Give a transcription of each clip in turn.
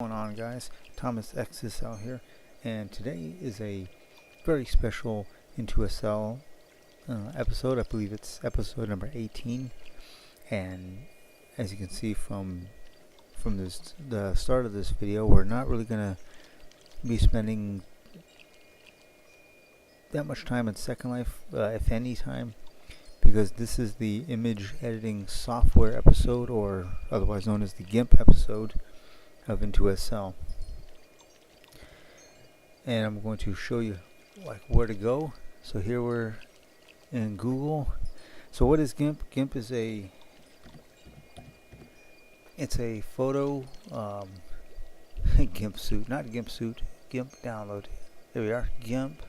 What's going on, guys? Thomas XSL here, and today is a very special Into SL episode. I believe it's episode number 18, and as you can see from the start of this video, we're not really gonna be spending that much time in Second Life, if any time, because this is the image editing software episode, or otherwise known as the Gimp episode of Into SL. And I'm going to show you where to go. So here we're in Google. So what is Gimp? Gimp is it's a photo Gimp suit, not Gimp suit, Gimp download. There we are, Gimp.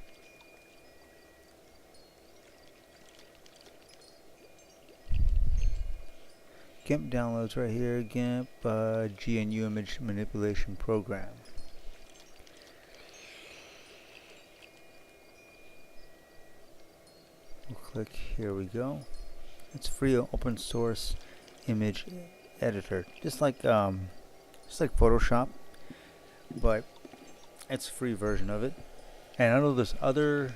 Gimp downloads right here, Gimp GNU Image Manipulation Program. We'll click, here we go. It's free open source image editor, just like Photoshop, but it's a free version of it. And I know there's other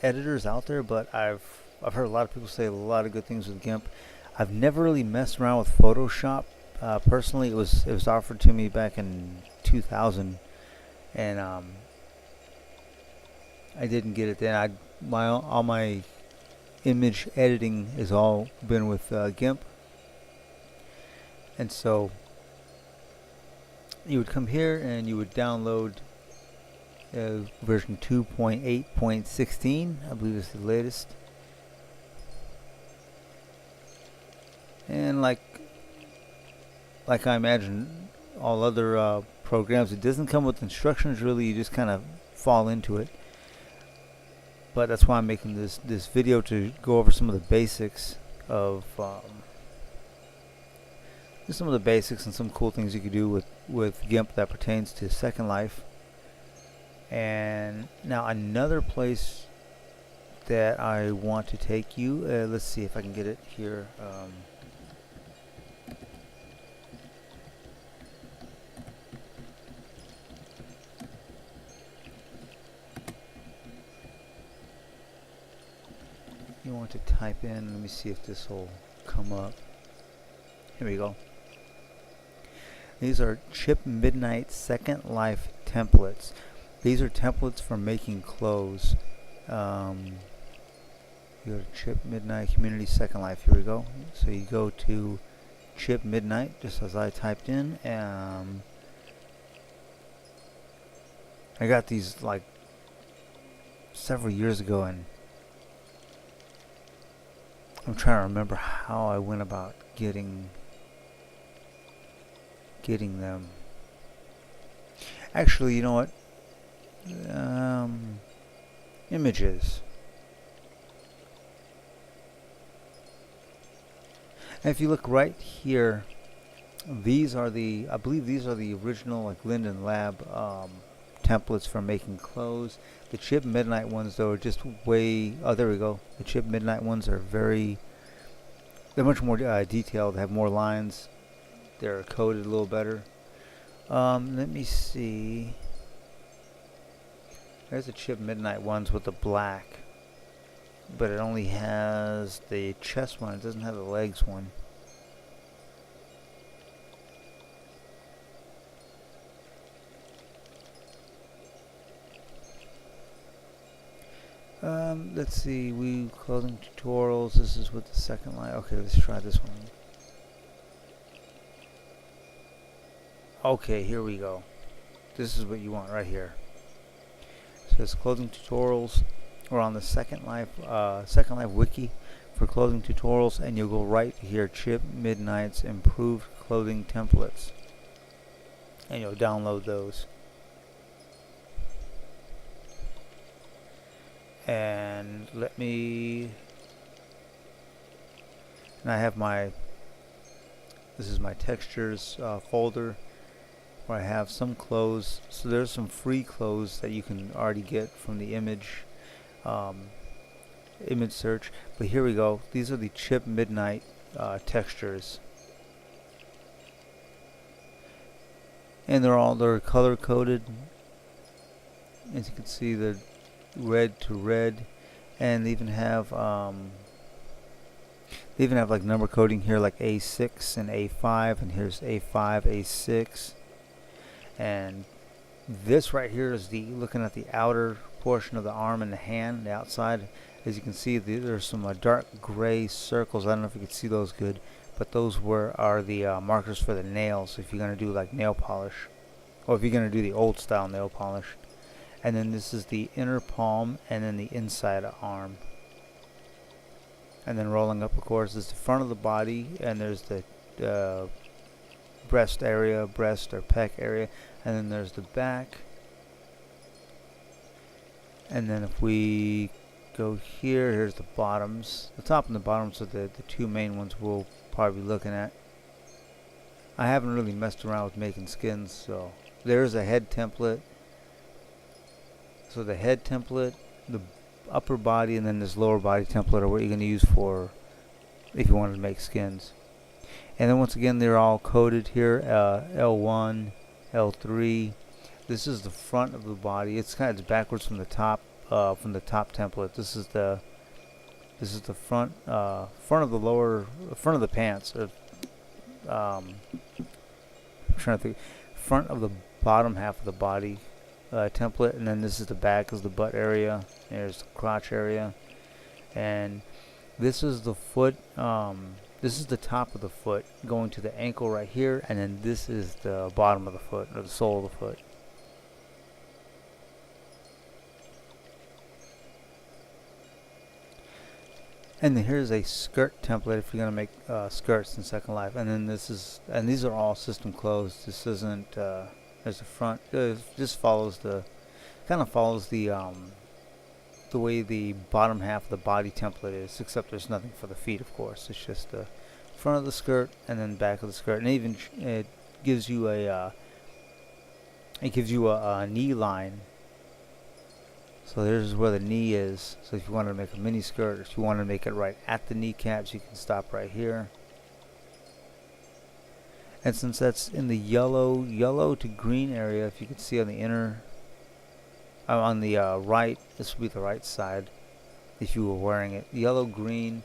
editors out there, but I've heard a lot of people say a lot of good things with Gimp. I've never really messed around with Photoshop. Personally, it was offered to me back in 2000, and I didn't get it then. All my image editing has all been with Gimp, and so you would come here and you would download version 2.8.16. I believe is the latest. And like I imagine all other programs, it doesn't come with instructions really. You just kind of fall into it. But that's why I'm making this video, to go over some of the basics of just some of the basics and some cool things you could do with Gimp that pertains to Second Life. And now another place that I want to take you. Let's see if I can get it here. You want to type in, let me see if this will come up. Here we go. These are Chip Midnight Second Life templates. These are templates for making clothes. You go to Chip Midnight Community Second Life. Here we go. So you go to Chip Midnight, just as I typed in. I got these like several years ago, and I'm trying to remember how I went about getting them. Actually, you know what? Images. And if you look right here, these are I believe these are the original Linden Lab templates for making clothes. The Chip Midnight ones, though, are just way... Oh, there we go. The Chip Midnight ones are they're much more detailed, have more lines. They're coded a little better. Let me see. There's the Chip Midnight ones with the black, but it only has the chest one. It doesn't have the legs one. Let's see, clothing tutorials. This is with the Second Life. Okay, let's try this one. Okay, here we go. This is what you want right here. So it's clothing tutorials. We're on the Second Life wiki for clothing tutorials, and you'll go right here, Chip Midnight's improved clothing templates, and you'll download those. And I have this is my textures folder, where I have some clothes. So there's some free clothes that you can already get from the image search. But here we go. These are the Chip Midnight textures. and they're color coded. As you can see, they're red to red, and they even have like number coding here, like A6 and A5, and here's A5, A6, and this right here is looking at the outer portion of the arm and the hand, the outside. As you can see, there's some dark gray circles. I don't know if you can see those good, but those are the markers for the nails if you're going to do like nail polish, or if you're going to do the old style nail polish. And then this is the inner palm, and then the inside arm. And then rolling up, of course, is the front of the body, and there's the breast area, breast or pec area, and then there's the back. And then if we go here, here's the bottoms. The top and the bottoms are the two main ones we'll probably be looking at. I haven't really messed around with making skins, so there's a head template. So the head template, the upper body, and then this lower body template are what you're going to use for if you wanted to make skins. And then once again, they're all coded here, L1, L3. This is the front of the body. It's backwards from the top template. This is the front of the pants. I'm trying to think, front of the bottom half of the body template, and then this is the back, is the butt area. There's the crotch area, and this is the foot. This is the top of the foot going to the ankle right here, and then this is the bottom of the foot, or the sole of the foot. And then here's a skirt template if you're gonna make skirts in Second Life. And then these are all system closed. This isn't. There's the front. Just follows the way the bottom half of the body template is, except there's nothing for the feet, of course. It's just the front of the skirt and then back of the skirt, and even it gives you a knee line. So there's where the knee is. So if you want to make a mini skirt, or if you want to make it right at the kneecaps, you can stop right here. And since that's in the yellow to green area, if you can see on the inner, on the right, this would be the right side if you were wearing it. Yellow green,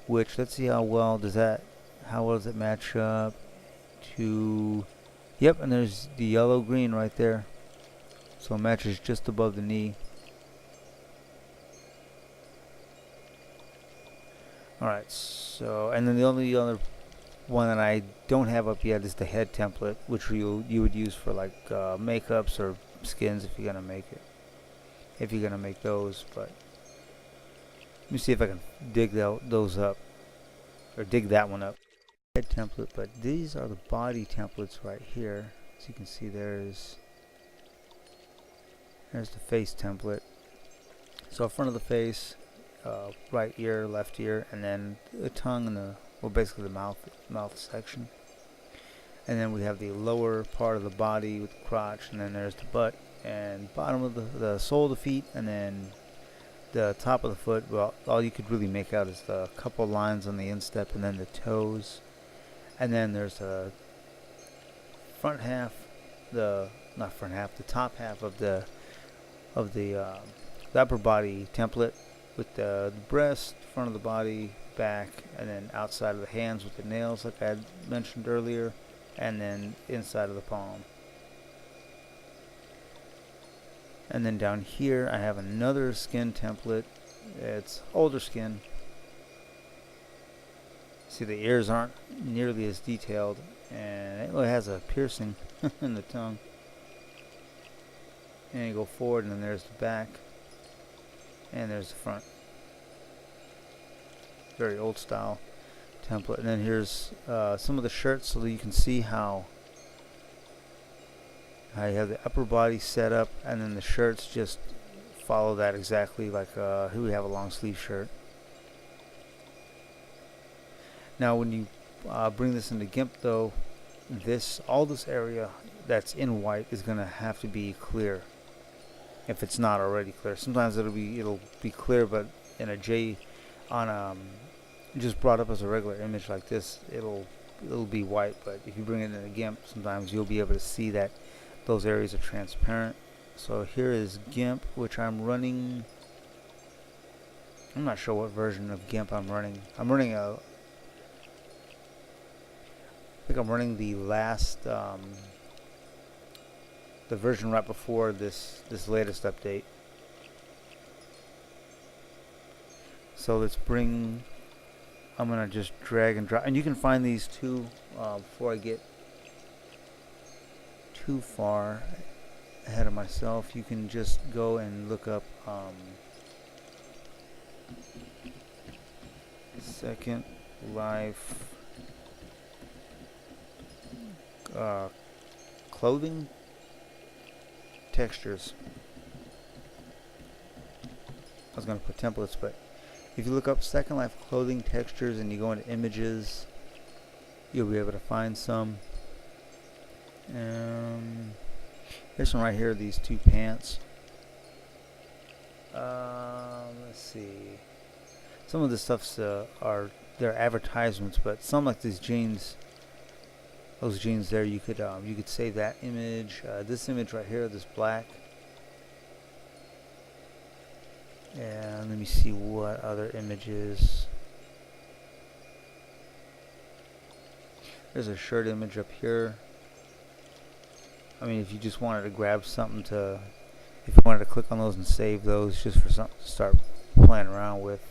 which let's see how well does it match up to? Yep, and there's the yellow green right there. So it matches just above the knee. Alright, so, and then the only other one that I don't have up yet is the head template, which you would use for like makeups or skins if you're gonna make it. If you're gonna make those, but let me see if I can dig those up, or dig that one up. Head template, but these are the body templates right here. As you can see, there's the face template. So front of the face, right ear, left ear, and then the tongue and basically the mouth section. And then we have the lower part of the body with the crotch, and then there's the butt and bottom of the sole of the feet, and then the top of the foot. Well, all you could really make out is the couple lines on the instep, and then the toes. And then there's the front half, the top half of the upper body template with the breast, front of the body, back, and then outside of the hands with the nails like I had mentioned earlier, and then inside of the palm. And then down here I have another skin template. It's older skin. See, the ears aren't nearly as detailed, and it has a piercing in the tongue. And you go forward, and then there's the back, and there's the front. Very old style template. And then here's some of the shirts, so that you can see how you have the upper body set up, and then the shirts just follow that exactly, like here we have a long sleeve shirt. Now when you bring this into Gimp though, all this area that's in white is going to have to be clear if it's not already clear. Sometimes it'll be clear, but in a just brought up as a regular image like this, it'll be white. But if you bring it in a Gimp, sometimes you'll be able to see that those areas are transparent. So here is Gimp, which I'm running. I'm not sure what version of Gimp I'm running. I think I'm running the last, the version right before this latest update. So let's bring. I'm gonna just drag and drop, and you can find these too before I get too far ahead of myself. You can just go and look up Second Life clothing textures. I was going to put templates, but if you look up Second Life clothing textures and you go into images, you'll be able to find some. This one right here, these two pants. Let's see. Some of the stuff's they're advertisements, but some like these jeans, those jeans there, you could save that image. This image right here, this black. And let me see what other images. There's a shirt image up here. I mean, if you just wanted to grab something if you wanted to click on those and save those just for something to start playing around with.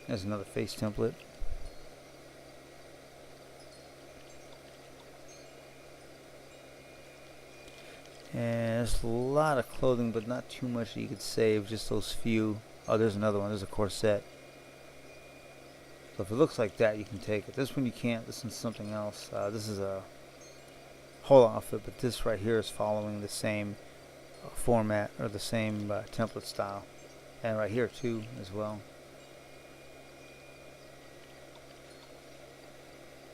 There's another face template. And there's a lot of clothing, but not too much that you could save, just those few. Oh, there's another one. There's a corset. So if it looks like that, you can take it. This one you can't. This one's something else. This is a whole outfit, but this right here is following the same format, or the same template style. And right here too as well.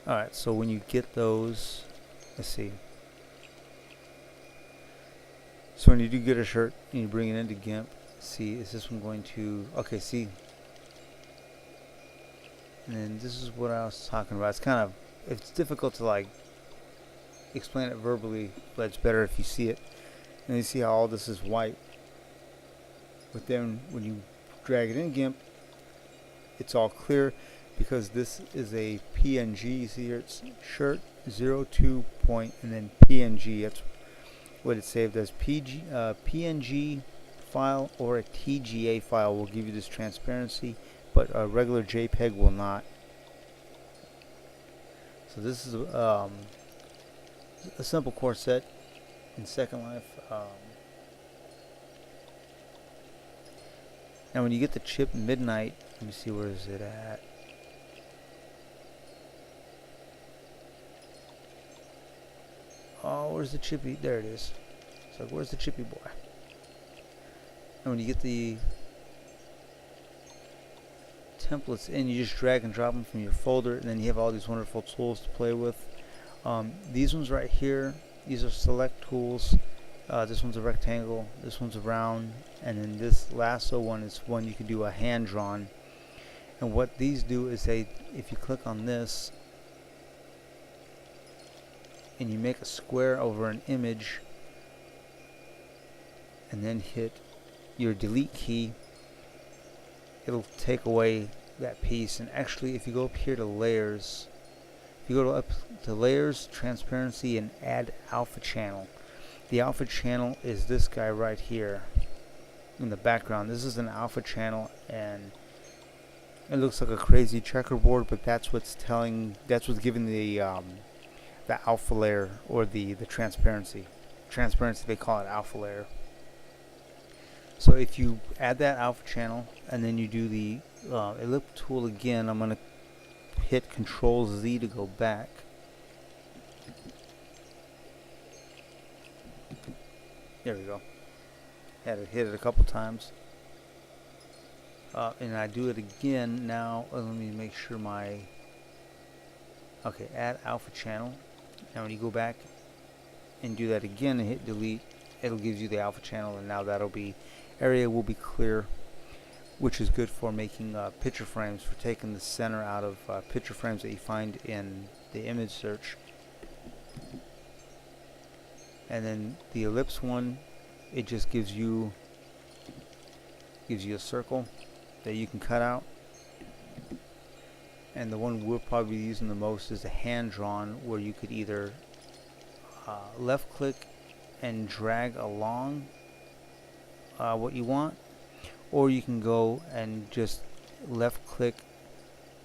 Alright, so when you get those, let's see. So when you do get a shirt and you bring it into Gimp, see, is this one going to, okay, see. And then this is what I was talking about. It's difficult to like explain it verbally, but it's better if you see it. And you see how all this is white. But then when you drag it in Gimp, it's all clear because this is a PNG. You see here it's shirt 02 point and then PNG. That's what it's saved as. PNG file or a TGA file will give you this transparency, but a regular JPEG will not. So this is a simple corset in Second Life. Now when you get the chip Midnight, let me see, where is it at? Oh, where's the chippy? There it is. So where's the chippy boy? And when you get the templates in, you just drag and drop them from your folder, and then you have all these wonderful tools to play with. These ones right here, these are select tools. This one's a rectangle, this one's a round, and then this lasso one is one you can do a hand drawn. And what these do is if you click on this and you make a square over an image and then hit your delete key, it'll take away that piece. And actually, if you go up here to layers, if you go up to layers, transparency, and add alpha channel, the alpha channel is this guy right here in the background. This is an alpha channel, and it looks like a crazy checkerboard, but that's what's giving the alpha layer, or the transparency. They call it alpha layer. So if you add that alpha channel and then you do the ellipse tool again, I'm going to hit Control Z to go back. There we go. Had to hit it a couple times. And I do it again now. Let me make sure okay, add alpha channel. Now when you go back and do that again and hit delete, it'll give you the alpha channel, and now area will be clear, which is good for making picture frames, for taking the center out of picture frames that you find in the image search. And then the ellipse one, it just gives you a circle that you can cut out. And the one we're probably using the most is the hand drawn, where you could either left click and drag along what you want, or you can go and just left click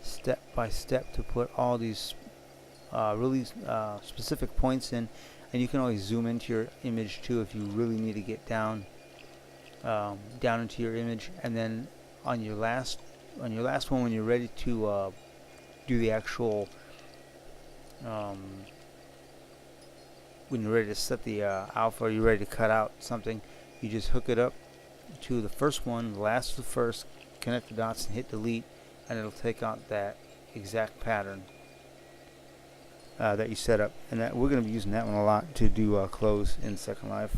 step by step to put all these really specific points in. And you can always zoom into your image too if you really need to get down into your image. And then on your last one, when you're ready to do the actual when you're ready to set the alpha, or you're ready to cut out something, you just hook it up to the first one, the last of the first, connect the dots and hit delete, and it'll take out that exact pattern that you set up. And that we're going to be using that one a lot to do clothes in Second Life.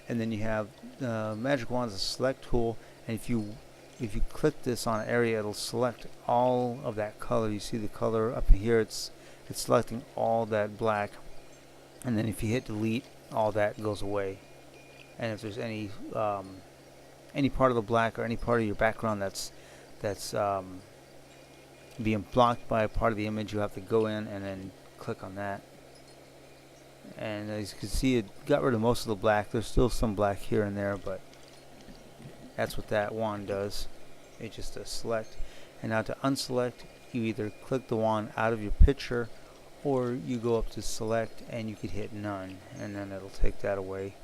And then you have magic wand is a select tool, and if you click this on an area, it'll select all of that color. You see the color up here, it's selecting all that black, and then if you hit delete, all that goes away. And if there's any part of the black or any part of your background that's being blocked by a part of the image, you have to go in and then click on that. And as you can see, it got rid of most of the black. There's still some black here and there, but that's what that wand does. It just select. And now to unselect, you either click the wand out of your picture, or you go up to select and you could hit none, and then it'll take that away.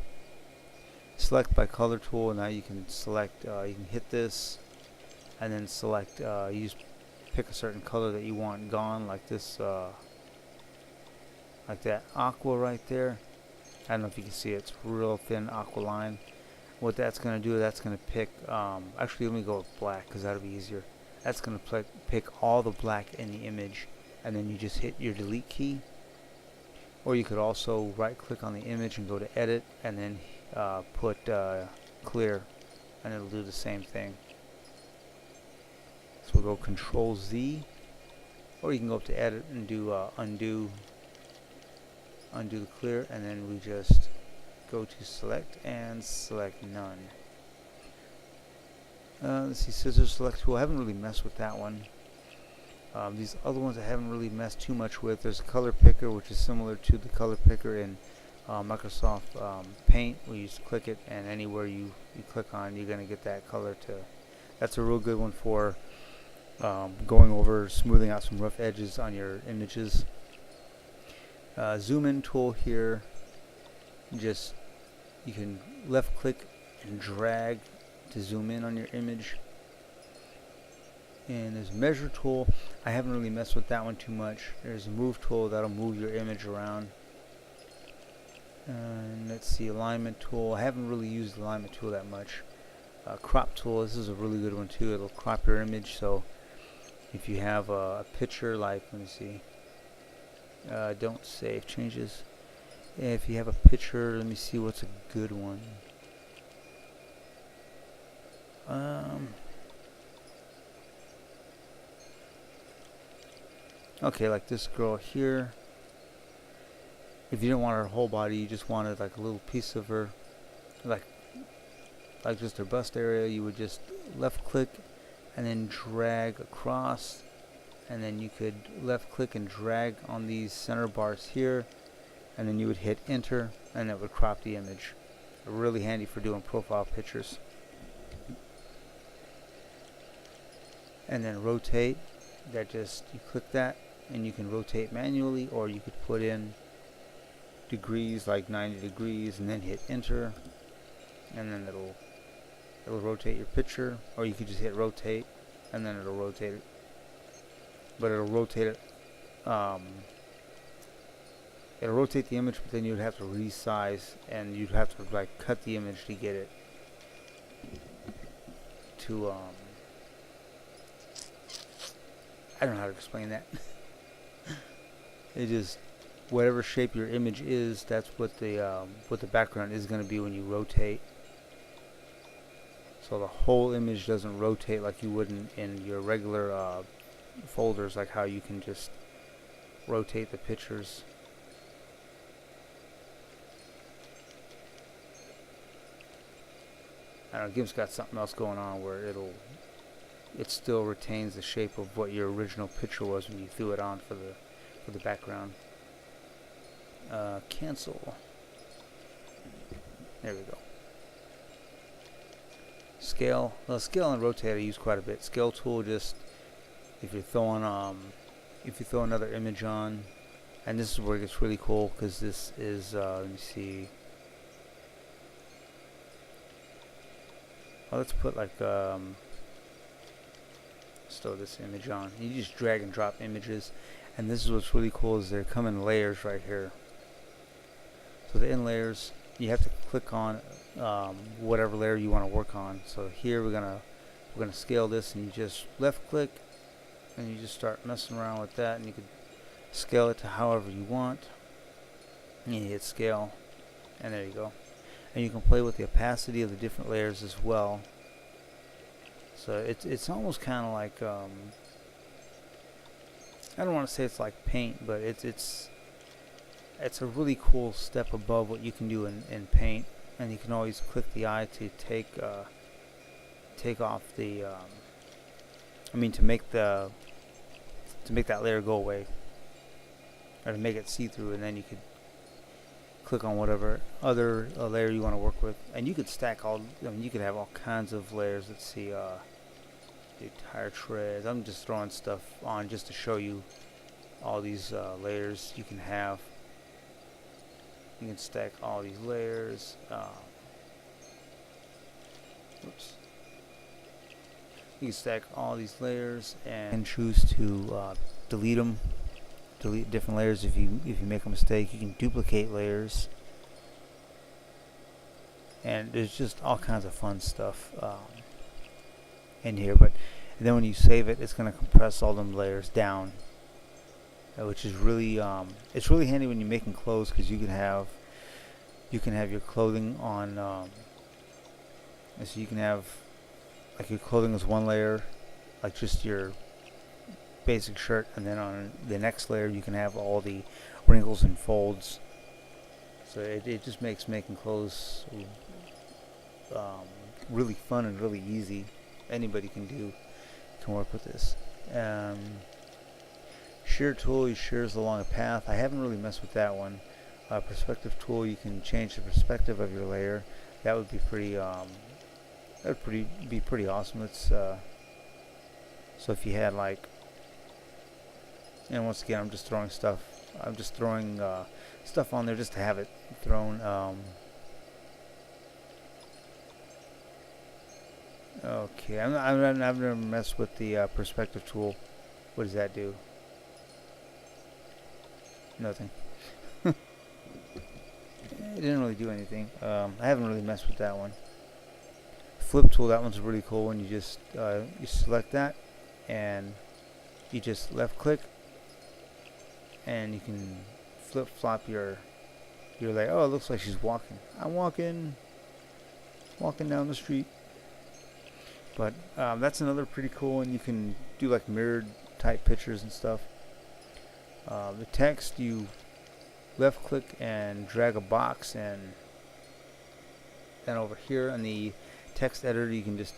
Select by color tool. Now you can select, you can hit this and then select, you just pick a certain color that you want gone, like this, like that aqua right there. I don't know if you can see it, it's real thin aqua line. What that's going to do, that's going to pick, actually let me go with black because that'll be easier. That's going to pick all the black in the image, and then you just hit your delete key. Or you could also right click on the image and go to edit, and then put clear, and it'll do the same thing. So we'll go Control Z, or you can go up to edit and do undo the clear, and then we just go to select and select none. Let's see, scissors select tool. I haven't really messed with that one. These other ones I haven't really messed too much with. There's a color picker, which is similar to the color picker in Microsoft Paint, where you just click it, and anywhere you click on, you're going to get that color to. That's a real good one for going over, smoothing out some rough edges on your images. Zoom in tool here, just you can left click and drag to zoom in on your image. And there's measure tool. I haven't really messed with that one too much. There's a move tool that'll move your image around. And let's see, alignment tool. I haven't really used the alignment tool that much. Crop tool, this is a really good one too. It'll crop your image, so if you have a picture, like, let me see, don't save changes. If you have a picture, let me see what's a good one. Okay, like this girl here. If you didn't want her whole body, you just wanted like a little piece of her, like just her bust area, you would just left click and then drag across, and then you could left click and drag on these center bars here, and then you would hit enter, and it would crop the image. Really handy for doing profile pictures. And then rotate, that just, you click that and you can rotate manually, or you could put in degrees, like 90 degrees, and then hit enter, and then it'll rotate your picture. Or you could just hit rotate and then it'll rotate it, but it'll rotate it, it'll rotate the image, but then you'd have to resize, and you'd have to like cut the image to get it to I don't know how to explain that. It just, whatever shape your image is, that's what the background is going to be when you rotate. So the whole image doesn't rotate like you would in your regular folders, like how you can just rotate the pictures. I don't know, Gimp's got something else going on where it still retains the shape of what your original picture was when you threw it on for the background. Cancel. There we go. Scale. Well, scale and rotate I use quite a bit. Scale tool, just if you throw another image on, and this is where it gets really cool, because this is let me see. Well, let's put like let's throw this image on. You just drag and drop images, and this is what's really cool, is they come in layers right here. So the in layers, you have to click on whatever layer you want to work on. So here we're gonna scale this, and you just left click and you just start messing around with that, and you could scale it to however you want, and you hit scale, and there you go. And you can play with the opacity of the different layers as well. So it's almost kind of like I don't want to say it's like paint, but it's a really cool step above what you can do in paint. And you can always click the eye to take off the to make that layer go away, or to make it see-through, and then you could click on whatever other layer you want to work with, and you could stack all. You could have all kinds of layers. Let's see, the entire treads. I'm just throwing stuff on just to show you all these layers you can have. You can stack all these layers. Oops. You can stack all these layers and choose to delete them. Delete different layers if you make a mistake. You can duplicate layers, and there's just all kinds of fun stuff in here. And then when you save it, it's going to compress all them layers down, which is really it's really handy when you're making clothes, because you can have your clothing on so you can have like your clothing is one layer, like just your basic shirt, and then on the next layer you can have all the wrinkles and folds. So it just makes making clothes really fun and really easy. Anybody can work with this. Shear tool, you shears along a path. I haven't really messed with that one. Perspective tool, you can change the perspective of your layer. That would be pretty pretty awesome. It's so if you had like, and once again, I'm just throwing stuff on there just to have it thrown. Okay, I've never messed with the perspective tool. What does that do? Nothing. It didn't really do anything. I haven't really messed with that one. Flip tool, that one's really cool. When you just you select that, and you just left click, and you can flip flop your layer. Oh, it looks like she's walking. I'm walking down the street. But that's another pretty cool one. You can do like mirrored type pictures and stuff. The text, you left click and drag a box, and then over here on the text editor you can just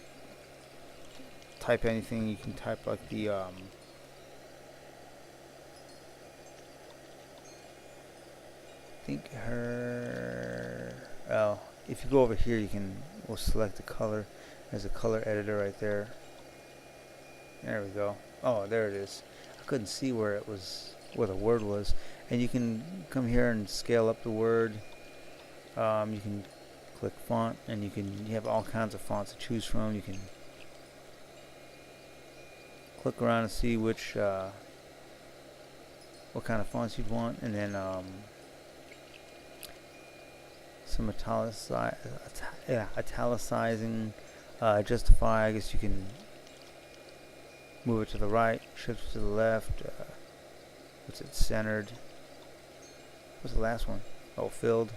type anything. You can type like the if you go over here, we'll select the color. There's a color editor right there. There we go. Oh, there it is. I couldn't see where the word was. And you can come here and scale up the word. You can click font, and you have all kinds of fonts to choose from. You can click around and see what kind of fonts you'd want, and then some italicizing, justify. I guess you can move it to the right, shift it to the left. What's it, centered? What's the last one? Oh, filled.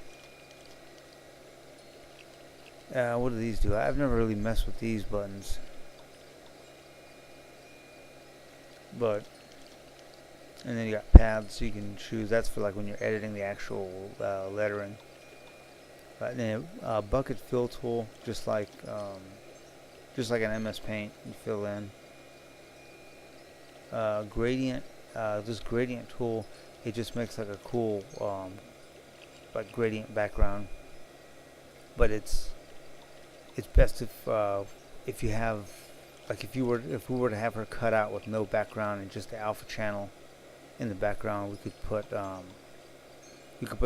What do these do? I've never really messed with these buttons, and then you got paths, so you can choose. That's for like when you're editing the actual lettering. But then bucket fill tool, just like an MS Paint, you fill in. Gradient, this gradient tool, it just makes like a cool like gradient background. But it's best if you have, like if we were to have her cut out with no background and just the alpha channel in the background, we could put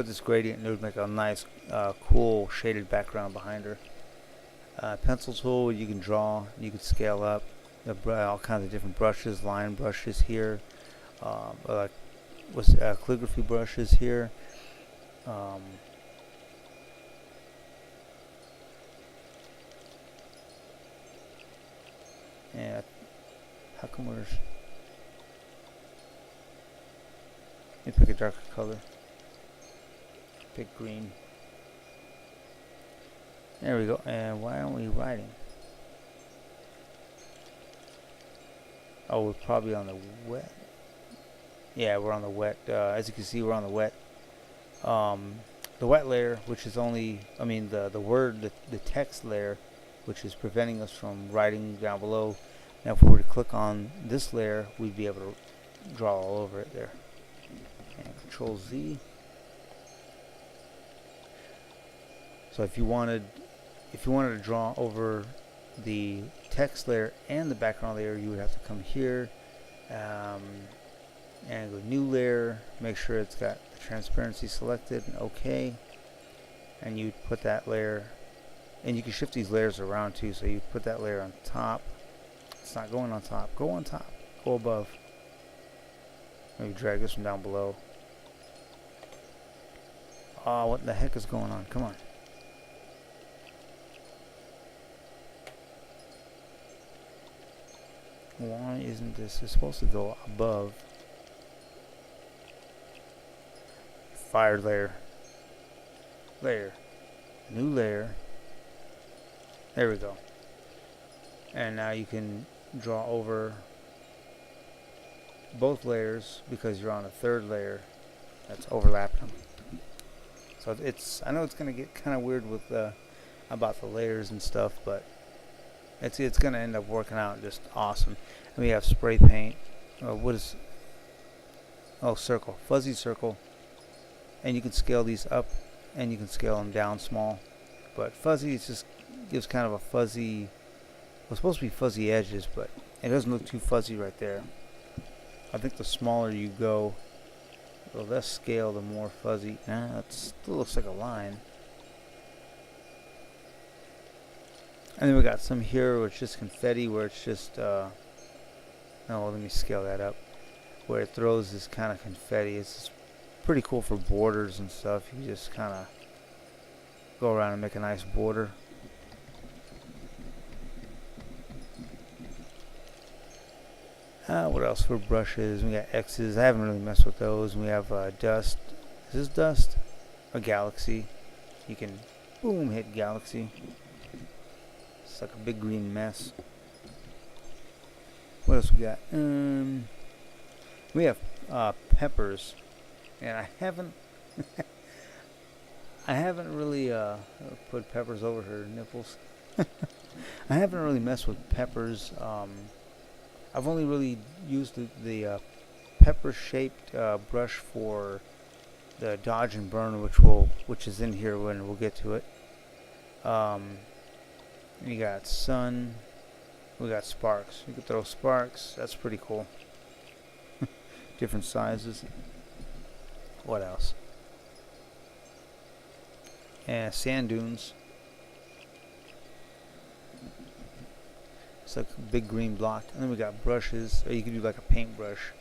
this gradient and it would make a nice cool shaded background behind her. Pencil tool, you can draw, you can scale up. All kinds of different brushes, line brushes here, calligraphy brushes here. And how come let me pick a darker color. Pick green. There we go. And why aren't we writing? Oh, we're probably on the wet. Yeah, we're on the wet. As you can see, we're on the wet. The wet layer, which is only, the text layer, which is preventing us from writing down below. Now, if we were to click on this layer, we'd be able to draw all over it there. And Control Z. So if you wanted to draw over the text layer and the background layer, you would have to come here and go new layer, make sure it's got the transparency selected, and OK, and you put that layer, and you can shift these layers around too, so you put that layer on top. It's not going on top, go on top, go above. Maybe drag this one down below. Oh, what the heck is going on? Come on. Why isn't this? It's supposed to go above. Fire layer. New layer. There we go. And now you can draw over both layers because you're on a third layer that's overlapping them. So I know it's going to get kind of weird with about the layers and stuff, but it's going to end up working out just awesome. And we have spray paint. Circle, fuzzy circle, and you can scale these up and you can scale them down small. But fuzzy, it just gives kind of a fuzzy. It's supposed to be fuzzy edges, but it doesn't look too fuzzy right there. I think the smaller you go, the less scale, the more fuzzy. It still looks like a line. And then we got some here where it's just confetti, where it's just, let me scale that up. Where it throws this kind of confetti. It's pretty cool for borders and stuff. You just kind of go around and make a nice border. What else for brushes? We got X's. I haven't really messed with those. We have dust. Is this dust? A galaxy. You can, boom, hit galaxy. It's like a big green mess. What else we got? We have peppers, and I haven't really put peppers over her nipples. I haven't really messed with peppers. I've only really used the pepper-shaped brush for the dodge and burn, which is in here when we'll get to it. We got sun. We got sparks. You can throw sparks. That's pretty cool. Different sizes. What else? And sand dunes. It's like a big green block. And then we got brushes. Or you can do like a paintbrush.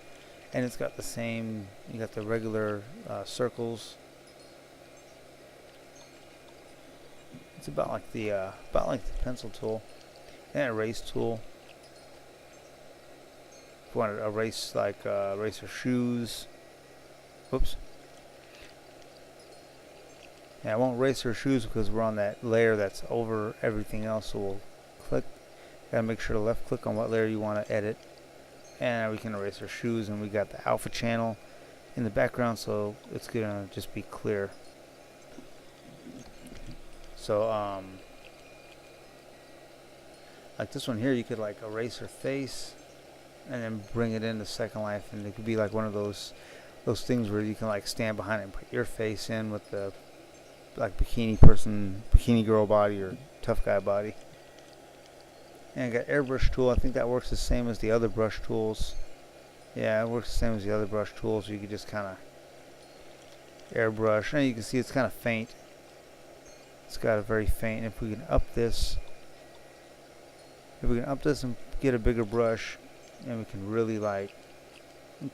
And it's got the same. You got the regular circles. It's about like the pencil tool. And erase tool. If you want to erase erase your shoes. Whoops. Yeah, I won't erase her shoes because we're on that layer that's over everything else. So we'll click. Gotta make sure to left click on what layer you want to edit. And we can erase her shoes, and we got the alpha channel in the background, so it's gonna just be clear. So like this one here, you could like erase her face and then bring it into Second Life, and it could be like one of those things where you can like stand behind it and put your face in with the like bikini girl body or tough guy body. And I got airbrush tool. I think that works the same as the other brush tools. Yeah, it works the same as the other brush tools. So you could just kind of airbrush. And you can see it's kind of faint. It's got a very faint. If we can up this, and get a bigger brush, and we can really like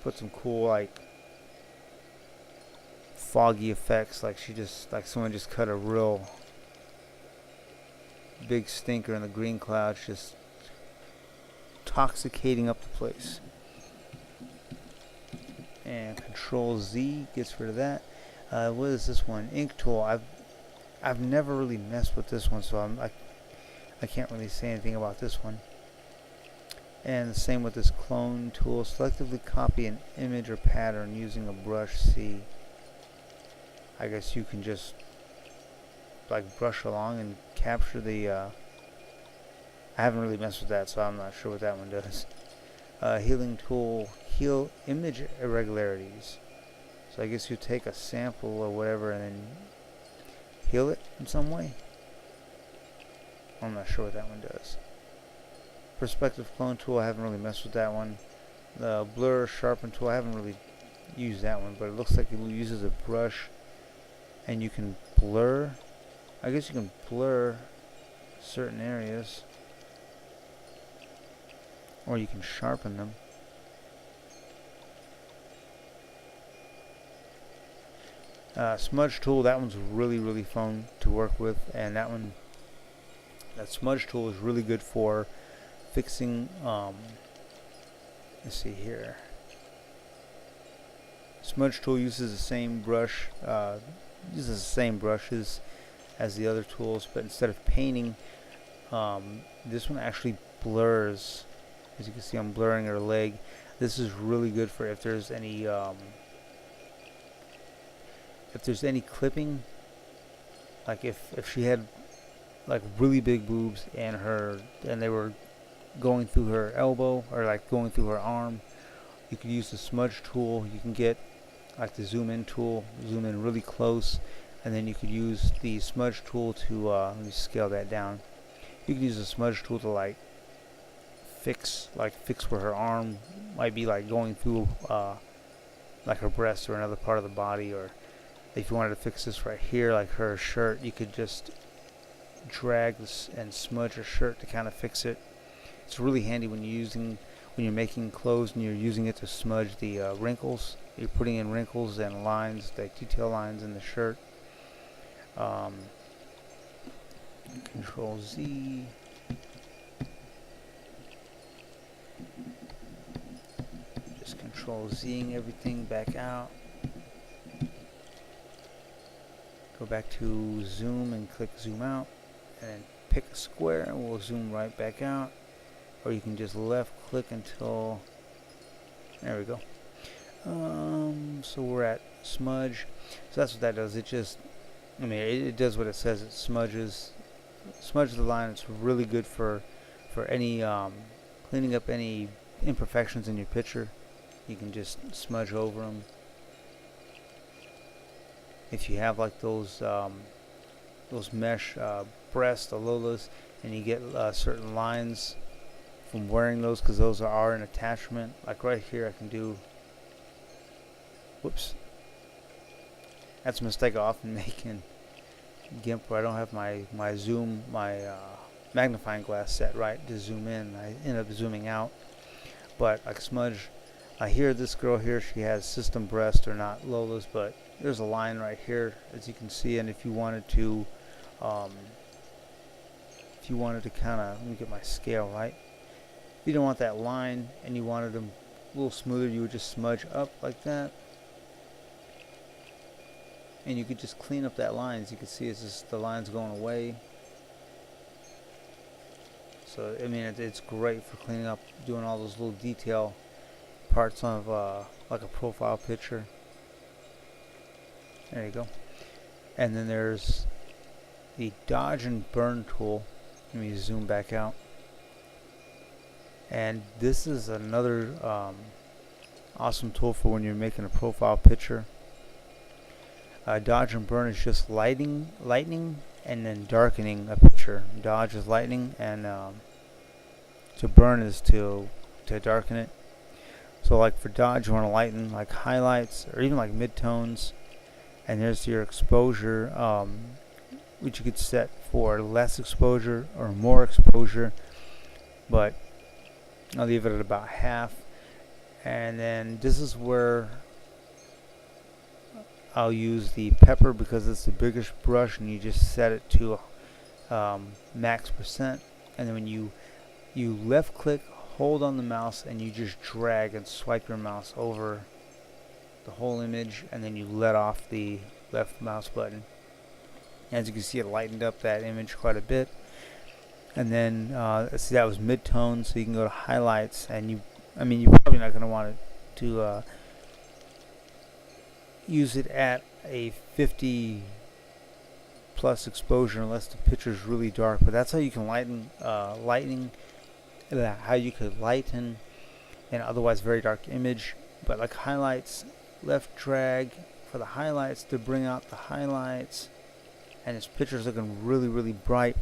put some cool like foggy effects, like someone just cut a real big stinker in the green clouds, just intoxicating up the place. And Control Z gets rid of that. What is this one? Ink tool. I've never really messed with this one, so I can't really say anything about this one. And the same with this clone tool. Selectively copy an image or pattern using a brush C. I guess you can just like brush along and capture the I haven't really messed with that, so I'm not sure what that one does. Healing tool, heal image irregularities. So I guess you take a sample or whatever and then heal it in some way. I'm not sure what that one does. Perspective clone tool, I haven't really messed with that one. The blur sharpen tool, I haven't really used that one, but it looks like it uses a brush and you can blur. I guess you can blur certain areas, or you can sharpen them. Smudge tool, that one's really fun to work with, and that smudge tool is really good for fixing, let's see here. Smudge tool uses the same brush, brushes as the other tools, but instead of painting, this one actually blurs. As you can see, I'm blurring her leg. This is really good for if there's any clipping, like if she had like really big boobs and they were going through her elbow or like going through her arm, you could use the smudge tool. You can get like the zoom in tool, zoom in really close, and then you could use the smudge tool to let me scale that down. You could use the smudge tool to like fix where her arm might be like going through like her breast or another part of the body, or if you wanted to fix this right here, like her shirt, you could just drag this and smudge her shirt to kind of fix it. It's really handy when you're making clothes and you're using it to smudge the wrinkles. You're putting in wrinkles and lines, like detail lines in the shirt. Control Z. Just Control Zing everything back out. Go back to zoom and click zoom out, and then pick a square and we'll zoom right back out. Or you can just left click until, there we go. So we're at smudge. So that's what that does. It just, it does what it says. It smudges the line. It's really good for any cleaning up any imperfections in your picture. You can just smudge over them. If you have like those mesh breasts, the Lolas, and you get certain lines from wearing those, because those are an attachment. Like right here, I can do. Whoops. That's a mistake I often make in Gimp, where I don't have my magnifying glass set right to zoom in. I end up zooming out. But like smudge, I hear this girl here, she has system breast or not Lolas, but there's a line right here, as you can see. And if you wanted to kind of, let me get my scale right. If you don't want that line and you wanted them a little smoother, you would just smudge up like that. And you could just clean up that line. As you can see, it's just the line's going away. So it's great for cleaning up, doing all those little detail parts of like a profile picture. There you go. And then there's the dodge and burn tool. Let me zoom back out. And this is another awesome tool for when you're making a profile picture. Dodge and burn is just lightening and then darkening a picture. Dodge is lightening, and to burn is to darken it. So like for dodge, you want to lighten like highlights or even like midtones, and there's your exposure, which you could set for less exposure or more exposure, but I'll leave it at about half. And then this is where I'll use the pepper because it's the biggest brush, and you just set it to max %. And then when you left click, hold on the mouse, and you just drag and swipe your mouse over the whole image, and then you let off the left mouse button. As you can see, it lightened up that image quite a bit. And then see, that was mid-tone, so you can go to highlights, and you're probably not going to want to use it at a 50 plus exposure unless the picture is really dark. But that's how you can how you could lighten an otherwise very dark image. But like highlights, left drag for the highlights to bring out the highlights, and this picture is looking really, really bright.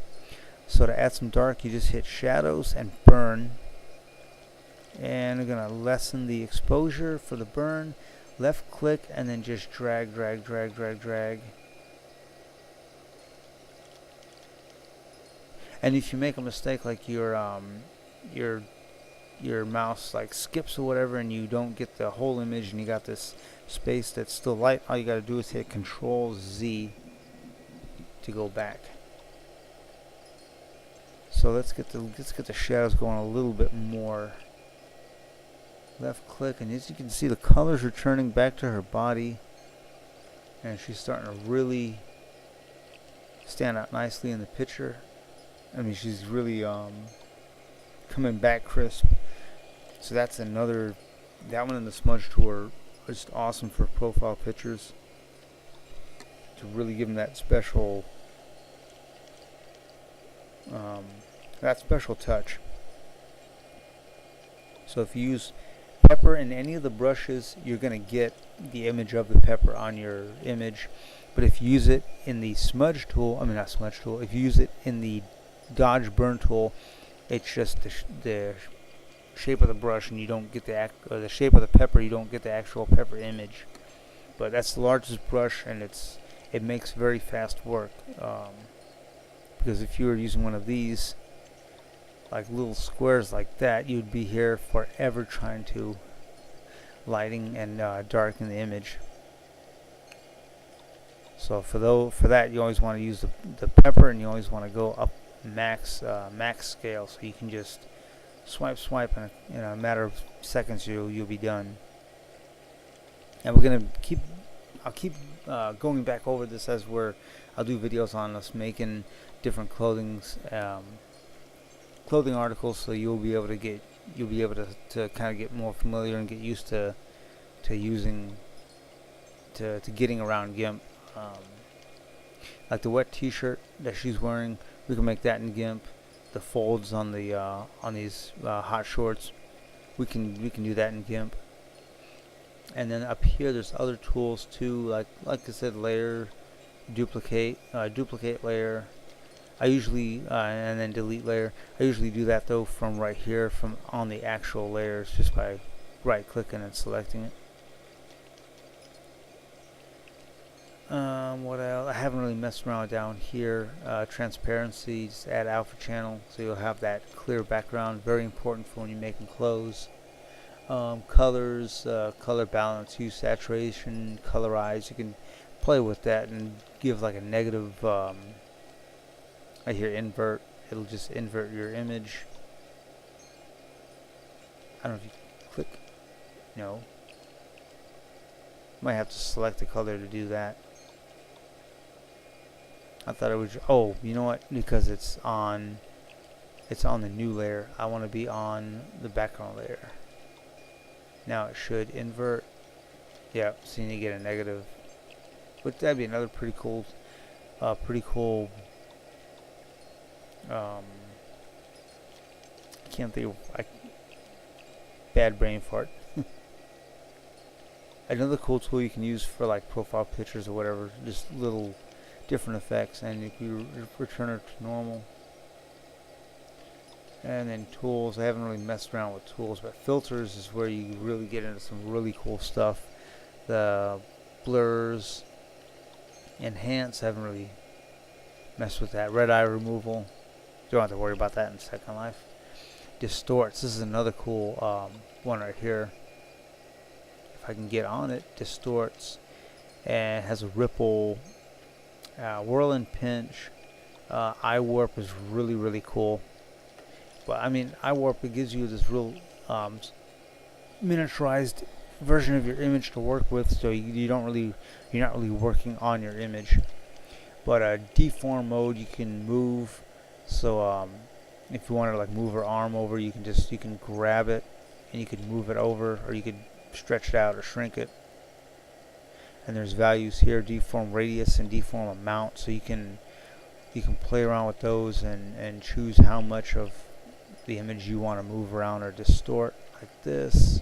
So to add some dark, you just hit shadows and burn, and we're gonna lessen the exposure for the burn. Left click and then just drag. And if you make a mistake, like your mouse like skips or whatever, and you don't get the whole image, and you got this space that's still light, all you got to do is hit Control Z to go back. So let's get the shadows going a little bit more. Left click, and as you can see, the colors are turning back to her body, and she's starting to really stand out nicely in the picture. I mean, she's really coming back crisp. So that's that one in the smudge tool are just awesome for profile pictures, to really give them that special touch. So if you use pepper in any of the brushes, you're going to get the image of the pepper on your image. But if you use it in the smudge tool, if you use it in the dodge burn tool, it's just the shape of the brush, and you don't get the shape of the pepper, you don't get the actual pepper image. But that's the largest brush, and it makes very fast work. Because if you were using one of these, like little squares like that, you'd be here forever trying to lighting and darken the image. So for that, you always want to use the pepper, and you always want to go up max scale, so you can just swipe, and in a matter of seconds you'll be done. And I'll keep going back over this as I'll do videos on us making different clothing articles, so you'll be able to kind of get more familiar and get used to getting around GIMP. Like the wet t-shirt that she's wearing, we can make that in GIMP. The folds on the on these hot shorts, we can do that in GIMP. And then up here, there's other tools too, like I said, layer, duplicate layer. I usually and then delete layer. I usually do that though from right here, from on the actual layers, just by right clicking and selecting it. What else? I haven't really messed around down here. Transparency, just add alpha channel, so you'll have that clear background. Very important for when you're making clothes. Colors, color balance, hue, saturation, colorize. You can play with that and give like a negative. I hear invert. It'll just invert your image. I don't know if you click. No. Might have to select the color to do that. I thought it was. Oh, you know what? Because it's on the new layer. I want to be on the background layer. Now it should invert. Yeah, so you get a negative. But that'd be another pretty cool Can't think of bad brain fart. Another cool tool you can use for like profile pictures or whatever, just little different effects, and if you return it to normal. And then tools, I haven't really messed around with tools, but filters is where you really get into some really cool stuff. The blurs, enhance, I haven't really messed with that. Red eye removal, don't have to worry about that in Second Life. Distorts, this is another cool one right here. If I can get on it, distorts, and has a ripple, whirl and pinch. Eye warp is really cool. But I mean, eye warp, it gives you this real miniaturized version of your image to work with, so you're not really working on your image. But deform mode, you can move. So if you want to like move her arm over, you can grab it and you can move it over, or you could stretch it out or shrink it. And there's values here: deform radius and deform amount. So you can play around with those and choose how much of the image you want to move around or distort, like this.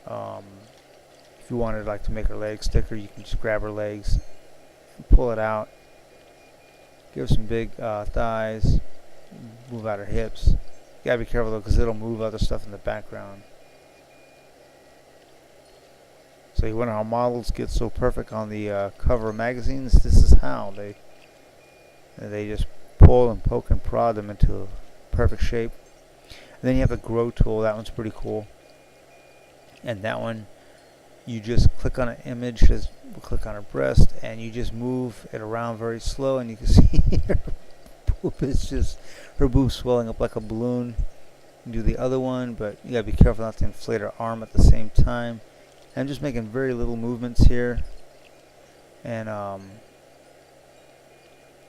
If you wanted like to make her legs thicker, you can just grab her legs and pull it out. Give her some big thighs. Move out her hips. You gotta be careful though, because it'll move other stuff in the background. So you wonder how models get so perfect on the cover of magazines. This is how they just pull and poke and prod them into perfect shape. And then you have the grow tool. That one's pretty cool. And that one, you just click on an image, just click on her breast, and you just move it around very slow, and you can see her boob is just, her boob swelling up like a balloon. You can do the other one, but you gotta be careful not to inflate her arm at the same time. And I'm just making very little movements here. And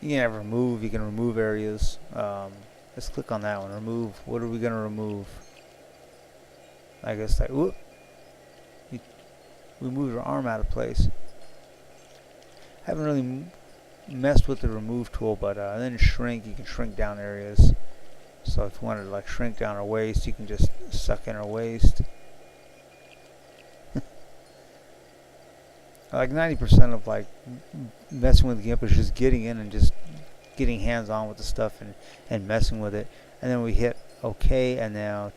you can have remove, you can remove areas. Let's click on that one, remove. What are we gonna remove? I guess that, whoop. We moved her arm out of place. Haven't really messed with the remove tool, but then shrink, you can shrink down areas. So if you wanted to like shrink down her waist, you can just suck in her waist. Like 90% of like messing with GIMP is just getting in and just getting hands on with the stuff and messing with it. And then we hit OK, and now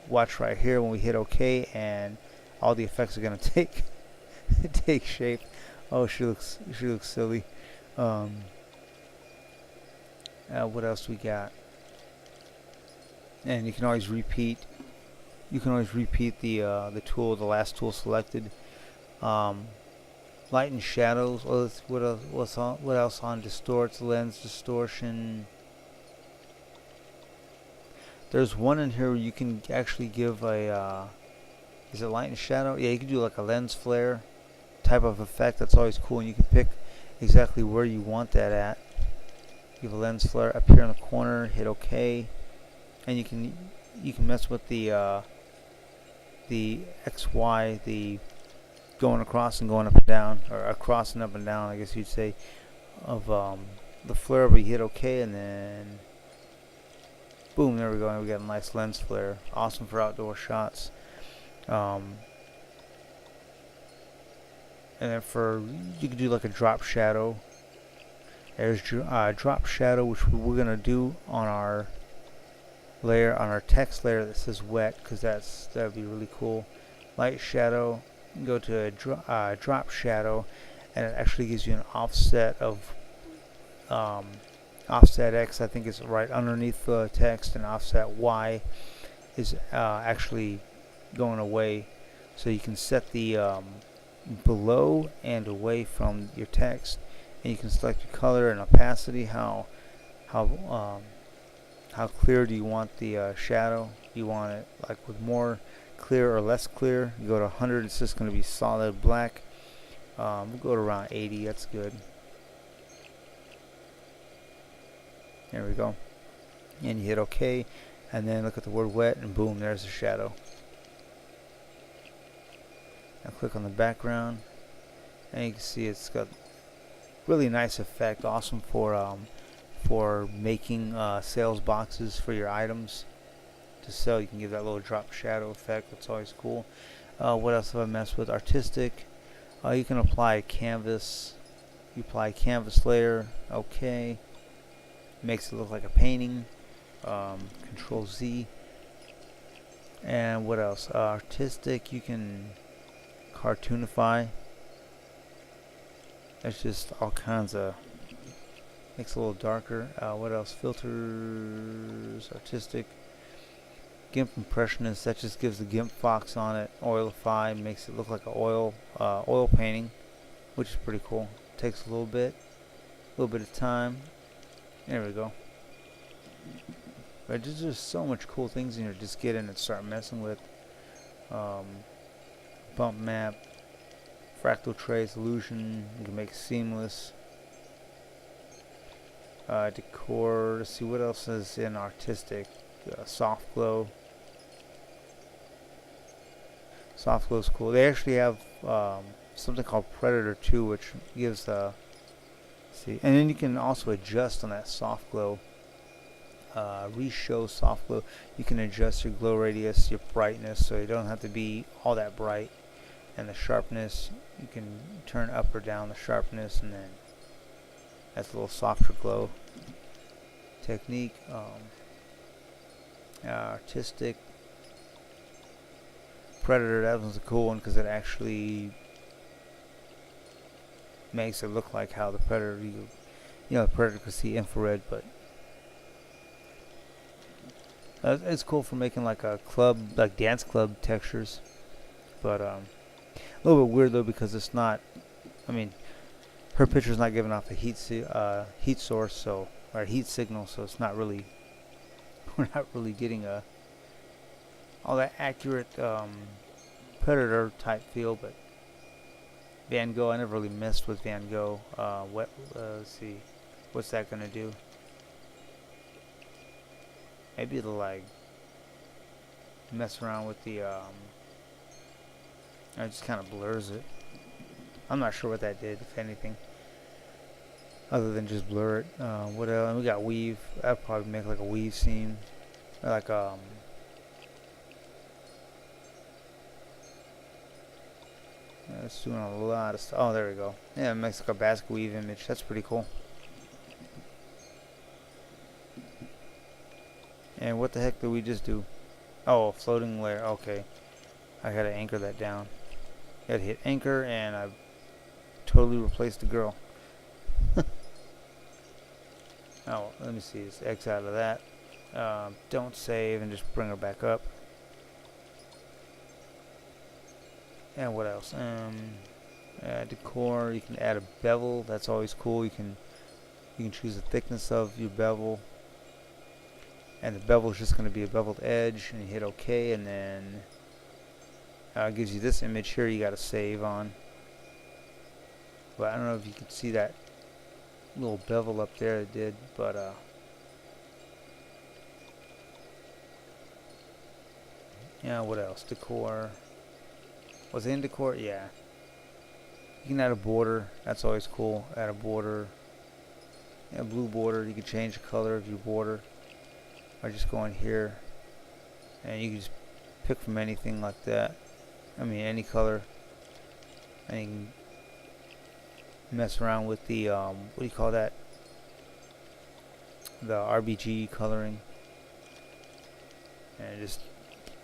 watch right here when we hit OK, and all the effects are gonna take shape. Oh, she looks silly. What else we got? And you can always repeat. You can always repeat the tool, the last tool selected. Light and shadows. What else on distorts? Lens distortion. There's one in here where you can actually give a. Is it light and shadow? Yeah, you can do like a lens flare type of effect. That's always cool, and you can pick exactly where you want that at. Give a lens flare up here in the corner. Hit OK, and you can mess with the XY, the going across and going up and down, or across and up and down, I guess you'd say, of the flare. But you hit OK, and then boom, there we go, and we got a nice lens flare. Awesome for outdoor shots. And then you can do like a drop shadow. There's drop shadow, which we're gonna do on our layer, on our text layer that says wet, because that'd be really cool. Light shadow, you can go to a drop shadow, and it actually gives you an offset of offset X, I think, is right underneath the text, and offset Y is actually going away. So you can set the below and away from your text, and you can select your color and opacity. How clear do you want the shadow? You want it like with more clear or less clear? You go to 100, it's just going to be solid black. We'll go to around 80, that's good. There we go. And you hit OK, and then look at the word wet, and boom, there's the shadow. Now click on the background, and you can see it's got really nice effect. Awesome for for making sales boxes for your items to sell. You can give that little drop shadow effect. That's always cool. What else have I messed with? Artistic. You can apply a canvas. You apply a canvas layer. Okay. Makes it look like a painting. Control Z. And what else? Artistic. You can cartoonify. That's just all kinds of. Makes it a little darker. What else? Filters. Artistic. Gimp impressionist. That just gives the Gimp fox on it. Oilify. Makes it look like an oil painting, which is pretty cool. Takes a little bit of time. There we go. But there's just so much cool things in here. Just get in and start messing with. Bump map, fractal trace, illusion. You can make it seamless. Decor. Let's see what else is in artistic. Soft glow. Soft glow is cool. They actually have something called Predator 2, which gives see, and then you can also adjust on that soft glow. Reshow soft glow. You can adjust your glow radius, your brightness, so you don't have to be all that bright. And the sharpness, you can turn up or down the sharpness, and then that's a little softer glow. Technique, artistic. Predator, that one's a cool one because it actually makes it look like how the Predator, you know, the Predator could see infrared, but it's cool for making like a club, like dance club textures. But a little bit weird though because it's not. I mean, her picture's not giving off a heat source, so or heat signal, so it's not really. We're not really getting all that accurate Predator type feel, but Van Gogh, I never really messed with Van Gogh. Let's see, what's that gonna do? Maybe it'll like mess around with the it just kind of blurs it. I'm not sure what that did, if anything, other than just blur it. What else? And we got weave. I'd probably make like a weave scene, or like it's doing a lot of stuff. Oh, there we go. Yeah, it makes like a basket weave image. That's pretty cool. And what the heck did we just do? Oh, floating layer. Okay. I gotta anchor that down. Gotta hit anchor, and I've totally replaced the girl. Oh, let me see. Let's X out of that. Don't save and just bring her back up. And what else? Decor. You can add a bevel. That's always cool. You can choose the thickness of your bevel. And the bevel is just going to be a beveled edge, and you hit OK, and then it gives you this image here you got to save on. But I don't know if you can see that little bevel up there it did, but yeah, what else? Decor. Was it in decor? Yeah. You can add a border. That's always cool. Add a border. Yeah, blue border. You can change the color of your border. Or just go in here, and you can just pick from anything like that. I mean, any color. And you can mess around with the what do you call that? The RBG coloring, and just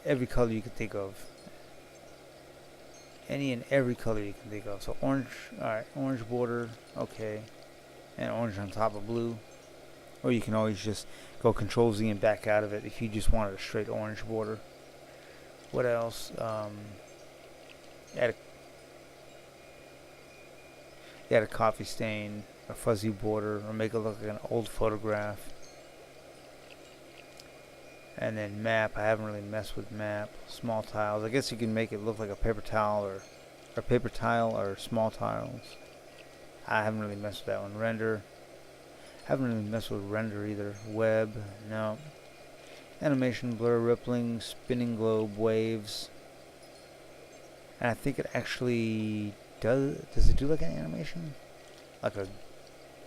every color you can think of. Any and every color you can think of. So orange, alright, orange border, okay, and orange on top of blue. Or you can always just go Control Z and back out of it if you just wanted a straight orange border. What else? Add a coffee stain, a fuzzy border, or make it look like an old photograph. And then map. I haven't really messed with map. Small tiles. I guess you can make it look like a paper towel or small tiles. I haven't really messed with that one. Render. Haven't really messed with render either. Web, no. Animation, blur, rippling, spinning globe, waves. And I think it actually does it do like an animation? Like a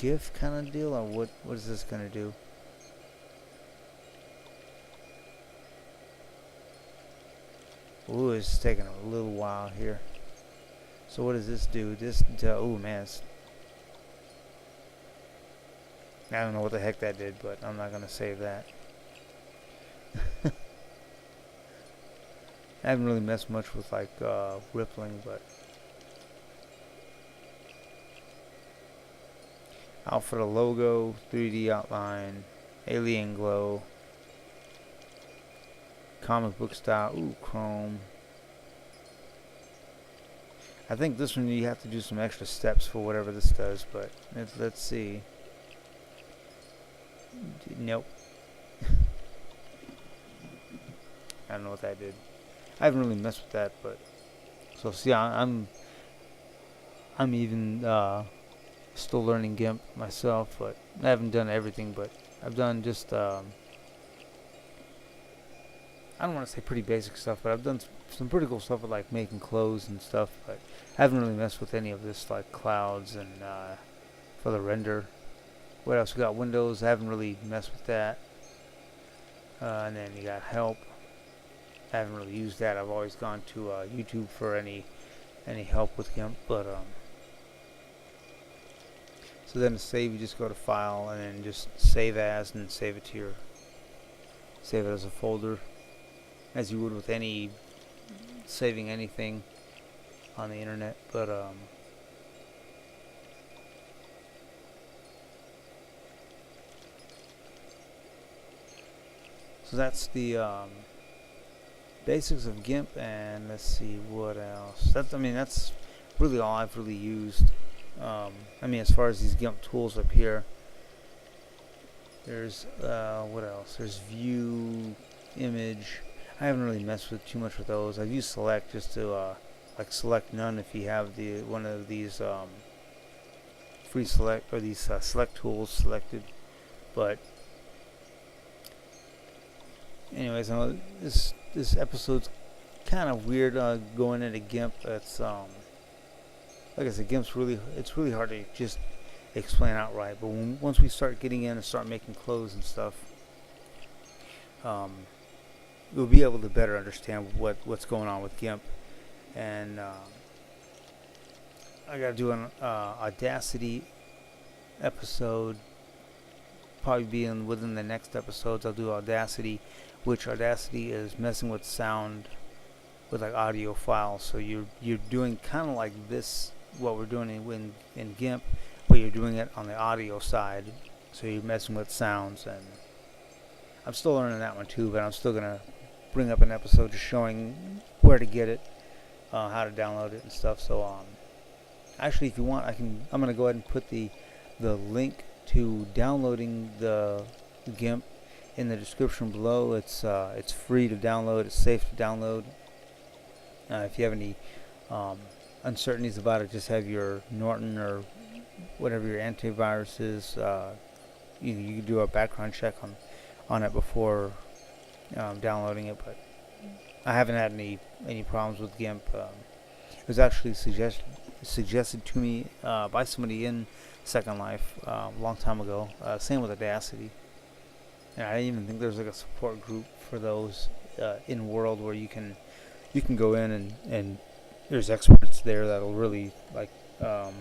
GIF kind of deal, or what is this gonna do? Ooh, it's taking a little while here. So what does this do? Oh man, I don't know what the heck that did, but I'm not gonna save that. I haven't really messed much with like rippling, but Alpha the logo, 3D outline, alien glow, comic book style, ooh, chrome. I think this one you have to do some extra steps for whatever this does, but let's see. Nope. I don't know what that did. I haven't really messed with that, but so see, I'm even still learning GIMP myself, but I haven't done everything, but I've done just I don't want to say pretty basic stuff, but I've done some pretty cool stuff with like making clothes and stuff, but I haven't really messed with any of this like clouds and for the render. What else? We got Windows. I haven't really messed with that. And then you got help. I haven't really used that. I've always gone to YouTube for any help with GIMP, but so then to save, you just go to File and then just Save As, and save it as a folder, as you would with any saving anything on the internet. But so that's the basics of GIMP, and let's see what else. That's really all I've really used. As far as these GIMP tools up here, there's what else? There's View, Image. I haven't really messed with too much with those. I've used Select just to like select none if you have one of these free select or these select tools selected. But anyways, I know this episode's kind of weird going into GIMP. It's like I said, GIMP's it's really hard to just explain outright. But once we start getting in and start making clothes and stuff, we'll be able to better understand what's going on with GIMP. And I gotta do an Audacity episode. Probably be within the next episodes. I'll do Audacity, which Audacity is messing with sound, with like audio files. So you're doing kind of like this, what we're doing in GIMP, but you're doing it on the audio side. So you're messing with sounds, and I'm still learning that one too. But I'm still gonna bring up an episode just showing where to get it, how to download it and stuff. So actually, if you want, I'm gonna go ahead and put the link to downloading the GIMP in the description below. It's free to download. It's safe to download. If you have any uncertainties about it, just have your Norton or whatever your antivirus is. You can do a background check on it before downloading it. But I haven't had any problems with GIMP. It was actually suggested to me by somebody in Second Life a long time ago. Same with Audacity. And I didn't even think there's like a support group for those in World where you can go in and there's experts there that'll really like tell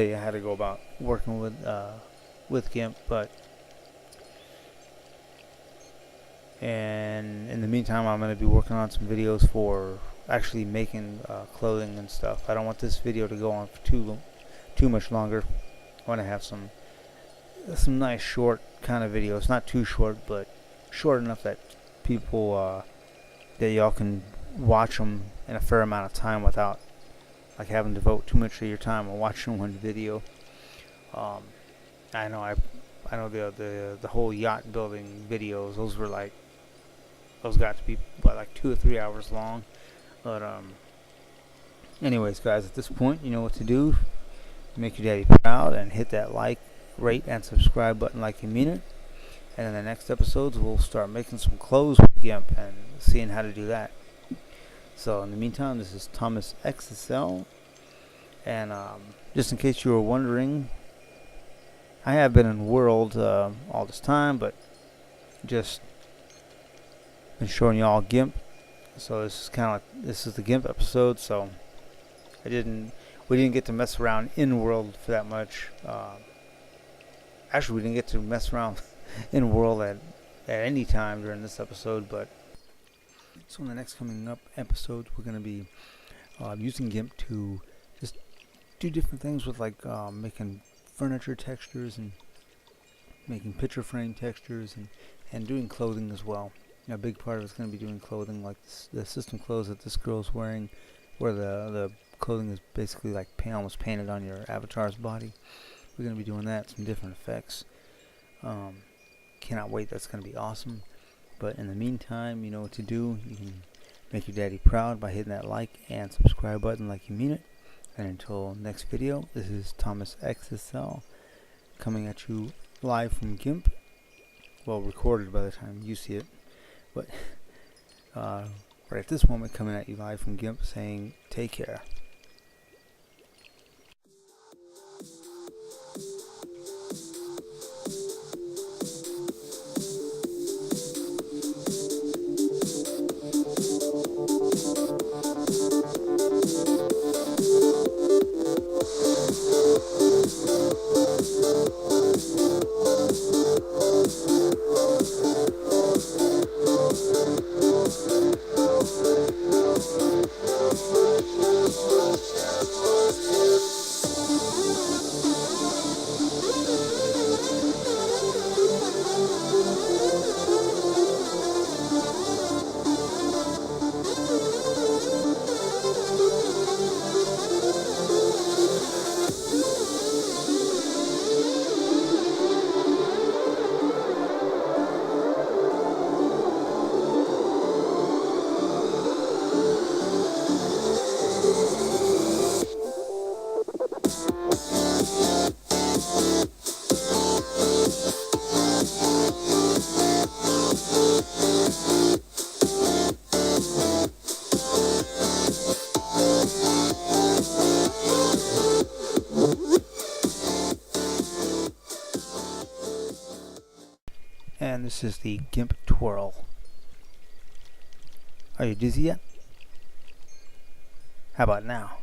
you how to go about working with GIMP. But and in the meantime, I'm going to be working on some videos for actually making clothing and stuff. I don't want this video to go on for too much longer. I want to have some nice short kind of videos, not too short, but short enough that people that y'all can watch them in a fair amount of time without like having to devote too much of your time on watching one video. I know the whole yacht building videos, those got to be like 2 or 3 hours long. But anyways, guys, at this point, you know what to do. Make your daddy proud and hit that like, rate, and subscribe button like you mean it. And in the next episodes, we'll start making some clothes with GIMP and seeing how to do that. So in the meantime, this is Thomas XSL, and just in case you were wondering, I have been in World all this time, but just been showing you all GIMP. So this is kind of like, this is the GIMP episode. So we didn't get to mess around in World for that much. Actually, we didn't get to mess around in World at any time during this episode. But so in the next coming up episodes, we're going to be using GIMP to just do different things with like making furniture textures and making picture frame textures and doing clothing as well. A big part of it's going to be doing clothing, like the system clothes that this girl's wearing, where the clothing is basically like almost painted on your avatar's body. We're going to be doing that, some different effects. Cannot wait, that's going to be awesome. But in the meantime, you know what to do. You can make your daddy proud by hitting that like and subscribe button like you mean it. And until next video, this is Thomas XSL coming at you live from GIMP. Well, recorded by the time you see it. But right at this moment, coming at you live from GIMP, saying take care. And this is the GIMP twirl. Are you dizzy yet? How about now?